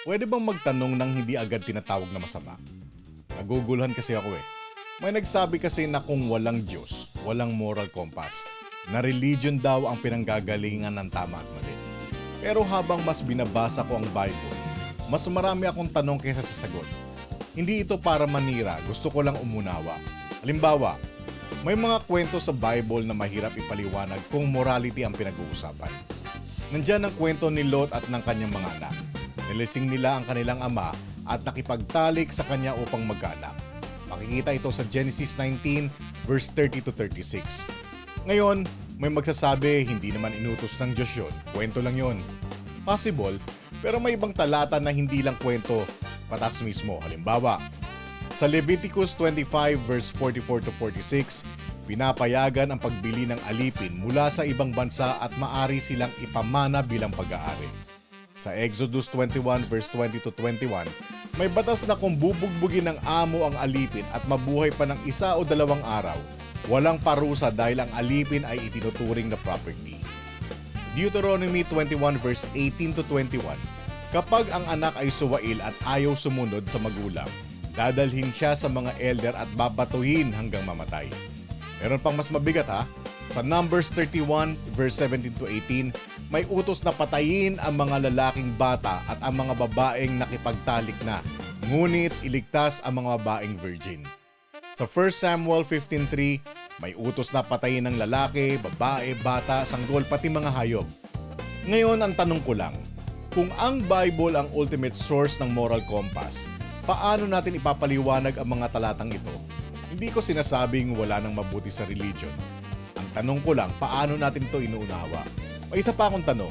Pwede bang magtanong ng hindi agad tinatawag na masama? Naguguluhan kasi ako eh. May nagsabi kasi na kung walang Diyos, walang moral compass, na religion daw ang pinanggagalingan ng tama at mali. Pero habang mas binabasa ko ang Bible, mas marami akong tanong kaysa sa sagot. Hindi ito para manira, gusto ko lang umunawa. Halimbawa, may mga kwento sa Bible na mahirap ipaliwanag kung morality ang pinag-uusapan. Nandiyan ang kwento ni Lot at ng kanyang mga anak. Nilising nila ang kanilang ama at nakipagtalik sa kanya upang magkaanak. Makikita ito sa Genesis 19 verse 30 to 36. Ngayon, may magsasabi hindi naman inutos ng Diyos yun, kwento lang yun. Possible, pero may ibang talata na hindi lang kwento, patas mismo. Halimbawa, sa Leviticus 25 verse 44 to 46, pinapayagan ang pagbili ng alipin mula sa ibang bansa at maari silang ipamana bilang pag-aari. Sa Exodus 21 verse 20 to 21, may batas na kung bubugbugin ng amo ang alipin at mabuhay pa ng 1 o 2 araw, walang parusa dahil ang alipin ay itinuturing na property. Deuteronomy 21 verse 18 to 21, kapag ang anak ay suwail at ayaw sumunod sa magulang, dadalhin siya sa mga elder at babatuhin hanggang mamatay. Meron pang mas mabigat ha. Sa Numbers 31 verse 17 to 18, may utos na patayin ang mga lalaking bata at ang mga babaeng nakipagtalik na, ngunit iligtas ang mga babaeng virgin. Sa 1 Samuel 15:3, may utos na patayin ng lalaki, babae, bata, sanggol, pati mga hayop. Ngayon ang tanong ko lang, kung ang Bible ang ultimate source ng moral compass, paano natin ipapaliwanag ang mga talatang ito? Hindi ko sinasabing wala nang mabuti sa religion. Ang tanong ko lang, paano natin ito inuunawa? May isa pa akong tanong.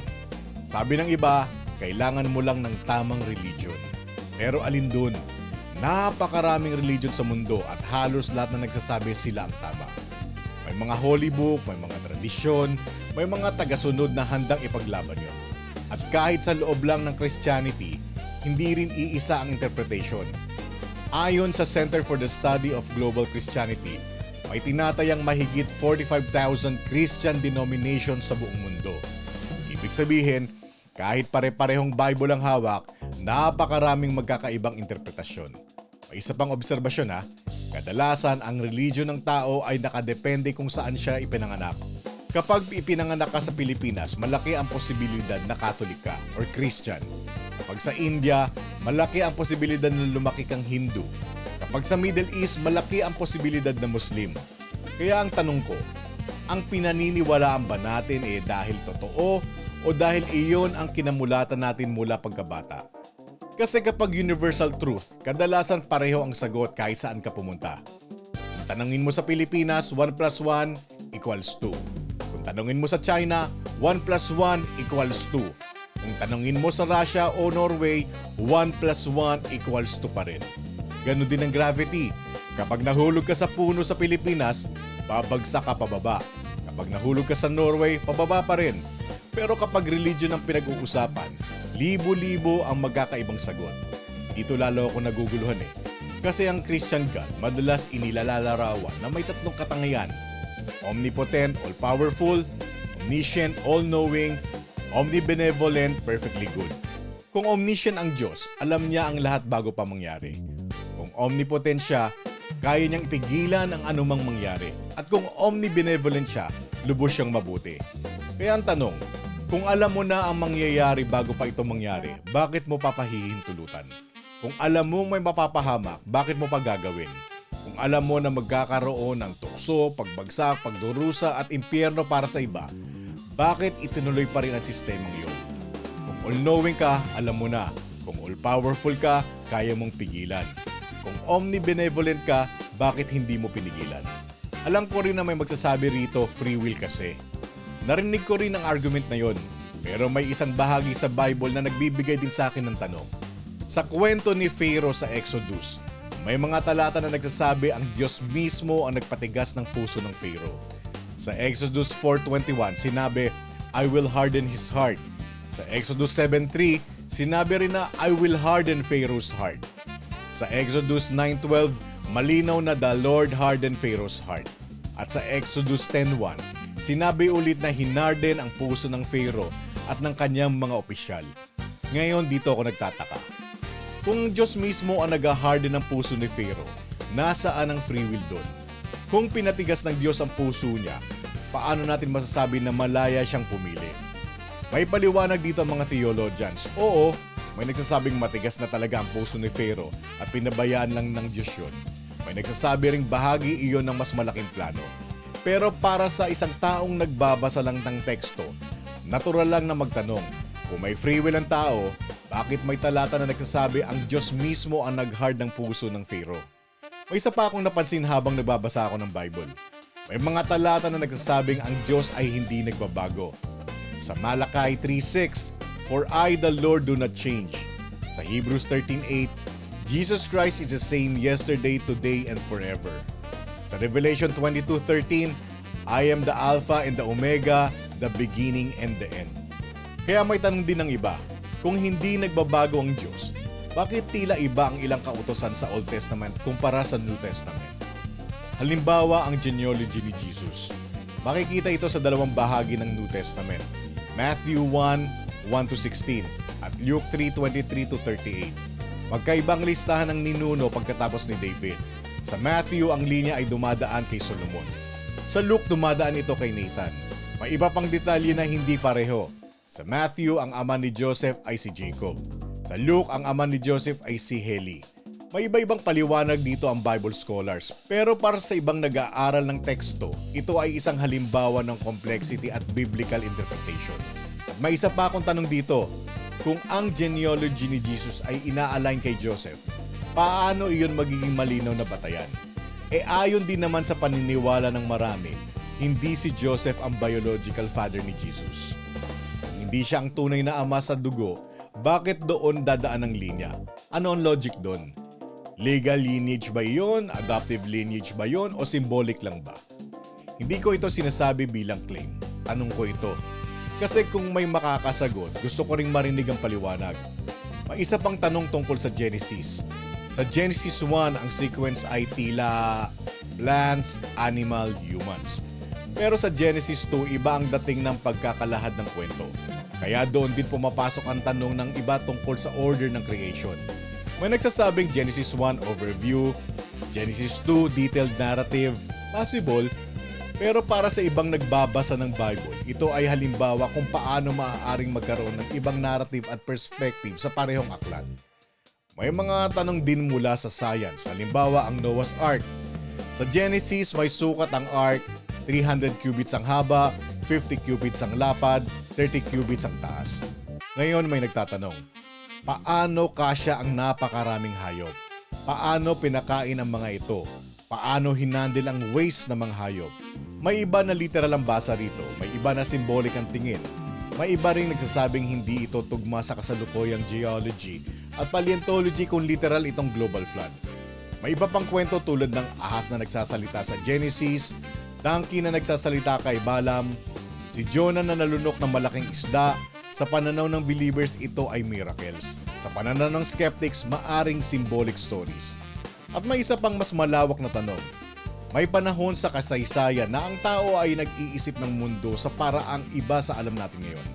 Sabi ng iba, kailangan mo lang ng tamang religion. Pero alin dun? Napakaraming religion sa mundo at halos lahat na nagsasabi sila ang tama. May mga holy book, may mga tradisyon, may mga tagasunod na handang ipaglaban yun. At kahit sa loob lang ng Christianity, hindi rin iisa ang interpretation. Ayon sa Center for the Study of Global Christianity, may tinatayang mahigit 45,000 Christian denominations sa buong mundo. Ibig sabihin, kahit pare-parehong Bible ang hawak, napakaraming magkakaibang interpretasyon. May isa pang obserbasyon ha, kadalasan ang religion ng tao ay nakadepende kung saan siya ipinanganak. Kapag ipinanganak ka sa Pilipinas, malaki ang posibilidad na Catholic ka or Christian. Kapag sa India, malaki ang posibilidad na lumaki kang Hindu. Kapag sa Middle East, malaki ang posibilidad na Muslim. Kaya ang tanong ko, ang pinaniniwalaan ba natin dahil totoo o dahil iyon ang kinamulatan natin mula pagkabata? Kasi kapag universal truth, kadalasan pareho ang sagot kahit saan ka pumunta. Kung tanungin mo sa Pilipinas, 1 plus 1 equals 2. Kung tanungin mo sa China, 1 plus 1 equals 2. Kung tanungin mo sa Russia o Norway, 1 plus 1 equals 2 pa rin. Ganon din ang gravity. Kapag nahulog ka sa puno sa Pilipinas, babagsak ka pababa. Kapag nahulog ka sa Norway, pababa pa rin. Pero kapag religion ang pinag-uusapan, libo-libo ang magkakaibang sagot. Dito lalo ako naguguluhan Kasi ang Christian God madalas inilalarawan na may 3 katangian. Omnipotent, all-powerful, omniscient, all-knowing, omnibenevolent, perfectly good. Kung omniscient ang Diyos, alam niya ang lahat bago pa mangyari. Kung omnipotent siya, kaya niyang ipigilan ang anumang mangyari. At kung omnibenevolent siya, lubos siyang mabuti. Kaya ang tanong, kung alam mo na ang mangyayari bago pa ito mangyari, bakit mo papahihintulutan? Kung alam mo may mapapahamak, bakit mo pa gagawin? Kung alam mo na magkakaroon ng tukso, pagbagsak, pagdurusa at impyerno para sa iba, bakit itinuloy pa rin ang sistemang iyon? Kung all-knowing ka, alam mo na. Kung all-powerful ka, kaya mong pigilan. Kung omnibenevolent ka, bakit hindi mo pinigilan? Alam ko rin na may magsasabi rito, free will kasi. Narinig ko rin ang argument na yon, pero may isang bahagi sa Bible na nagbibigay din sa akin ng tanong. Sa kwento ni Pharaoh sa Exodus, may mga talata na nagsasabi ang Diyos mismo ang nagpatigas ng puso ng Pharaoh. Sa Exodus 4:21, sinabi, I will harden his heart. Sa Exodus 7:3, sinabi rin na I will harden Pharaoh's heart. Sa Exodus 9:12, malinaw na the Lord hardened Pharaoh's heart. At sa Exodus 10:1, sinabi ulit na hinarden ang puso ng Pharaoh at ng kanyang mga opisyal. Ngayon dito ako nagtataka. Kung Diyos mismo ang nag-harden ng puso ni Pharaoh, nasaan ang free will doon? Kung pinatigas ng Diyos ang puso niya, paano natin masasabi na malaya siyang pumili? May paliwanag dito ang mga theologians. Oo, may nagsasabing matigas na talaga ang puso ni Pharaoh at pinabayaan lang ng Diyos yun. May nagsasabi ring bahagi iyon ng mas malaking plano. Pero para sa isang taong nagbabasa lang ng teksto, natural lang na magtanong, kung may free will ang tao, bakit may talata na nagsasabi ang Diyos mismo ang nag-hard ng puso ng Pharaoh? May isa pa akong napansin habang nagbabasa ako ng Bible. May mga talata na nagsasabing ang Diyos ay hindi nagbabago. Sa Malakay 3:6, "For I, the Lord, do not change." Sa Hebrews 13:8, "Jesus Christ is the same yesterday, today, and forever." Sa Revelation 22:13, "I am the Alpha and the Omega, the beginning and the end." Kaya may tanong din ng iba, kung hindi nagbabago ang Diyos, bakit tila iba ang ilang kautosan sa Old Testament kumpara sa New Testament? Halimbawa ang genealogy ni Jesus. Makikita ito sa dalawang bahagi ng New Testament, Matthew 1:1-16 at Luke 3:23-38. Magkaibang listahan ng ninuno pagkatapos ni David. Sa Matthew, ang linya ay dumadaan kay Solomon. Sa Luke, dumadaan ito kay Nathan. May iba pang detalye na hindi pareho. Sa Matthew, ang ama ni Joseph ay si Jacob. Sa Luke, ang ama ni Joseph ay si Heli. May iba-ibang paliwanag dito ang Bible scholars, pero para sa ibang nag-aaral ng teksto, ito ay isang halimbawa ng complexity at biblical interpretation. At may isa pa akong tanong dito, kung ang genealogy ni Jesus ay ina-align kay Joseph, paano iyon magiging malinaw na batayan? Ayon din naman sa paniniwala ng marami, hindi si Joseph ang biological father ni Jesus. Hindi siya ang tunay na ama sa dugo, bakit doon dadaan ang linya? Ano ang logic doon? Legal lineage ba yun? Adoptive lineage ba yun? O symbolic lang ba? Hindi ko ito sinasabi bilang claim. Tanong ko ito. Kasi kung may makakasagot, gusto ko ring marinig ang paliwanag. May isa pang tanong tungkol sa Genesis. Sa Genesis 1, ang sequence ay tila plants, animal, humans. Pero sa Genesis 2, iba ang dating ng pagkakalahad ng kwento. Kaya doon din pumapasok ang tanong ng iba tungkol sa order ng creation. May nagsasabing Genesis 1 overview, Genesis 2 detailed narrative, possible, pero para sa ibang nagbabasa ng Bible, ito ay halimbawa kung paano maaaring magkaroon ng ibang narrative at perspective sa parehong aklat. May mga tanong din mula sa science, halimbawa ang Noah's Ark. Sa Genesis, may sukat ang Ark, 300 cubits ang haba, 50 cubits ang lapad, 30 cubits ang taas. Ngayon may nagtatanong, paano kasya ang napakaraming hayop? Paano pinakain ang mga ito? Paano hinandle ang waste ng mga hayop? May iba na literal ang basa rito, may iba na symbolic ang tingin. May iba ring nagsasabing hindi ito tugma sa kasalukuyang geology at paleontology kung literal itong global flood. May iba pang kwento tulad ng ahas na nagsasalita sa Genesis, donkey na nagsasalita kay Balaam, si Jonah na nalunok ng malaking isda. Sa pananaw ng believers, ito ay miracles. Sa pananaw ng skeptics, maaring symbolic stories. At may isa pang mas malawak na tanong. May panahon sa kasaysayan na ang tao ay nag-iisip ng mundo sa paraang iba sa alam natin ngayon.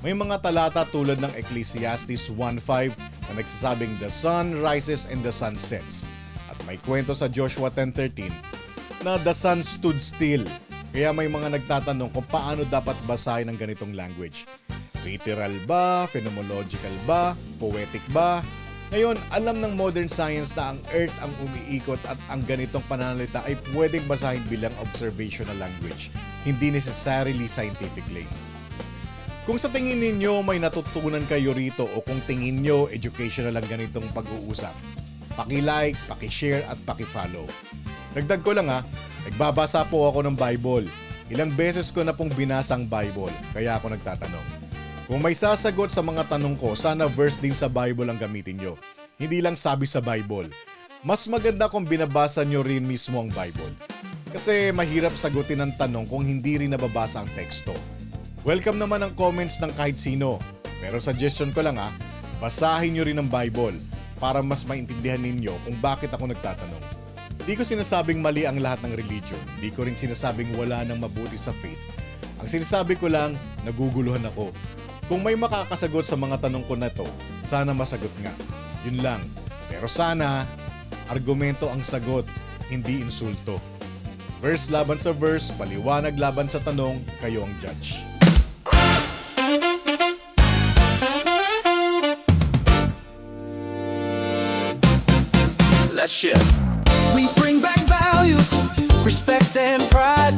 May mga talata tulad ng Ecclesiastes 1:5 na nagsasabing the sun rises and the sun sets. At may kwento sa Joshua 10:13 na the sun stood still. Kaya may mga nagtatanong kung paano dapat basahin ang ganitong language. Literal ba? Phenomenological ba? Poetic ba? Ngayon, alam ng modern science na ang Earth ang umiikot at ang ganitong pananalita ay pwedeng basahin bilang observational language, hindi necessarily scientifically. Kung sa tingin ninyo may natutunan kayo rito o kung tingin nyo educational lang ganitong pag-uusap, paki-like, paki-share at paki-follow. Dagdag ko lang nagbabasa po ako ng Bible. Ilang beses ko na pong binasa ang Bible, kaya ako nagtatanong. Kung may sasagot sa mga tanong ko, sana verse din sa Bible ang gamitin nyo. Hindi lang sabi sa Bible. Mas maganda kung binabasa nyo rin mismo ang Bible. Kasi mahirap sagutin ang tanong kung hindi rin nababasa ang teksto. Welcome naman ang comments ng kahit sino. Pero suggestion ko lang basahin nyo rin ang Bible para mas maintindihan ninyo kung bakit ako nagtatanong. Hindi ko sinasabing mali ang lahat ng religion. Hindi ko rin sinasabing wala nang mabuti sa faith. Ang sinasabi ko lang, naguguluhan ako. Kung may makakasagot sa mga tanong ko na to, sana masagot nga. Yun lang. Pero sana, argumento ang sagot, hindi insulto. Verse laban sa verse, paliwanag laban sa tanong, kayo ang judge. Let's shift. We bring back values, respect and pride.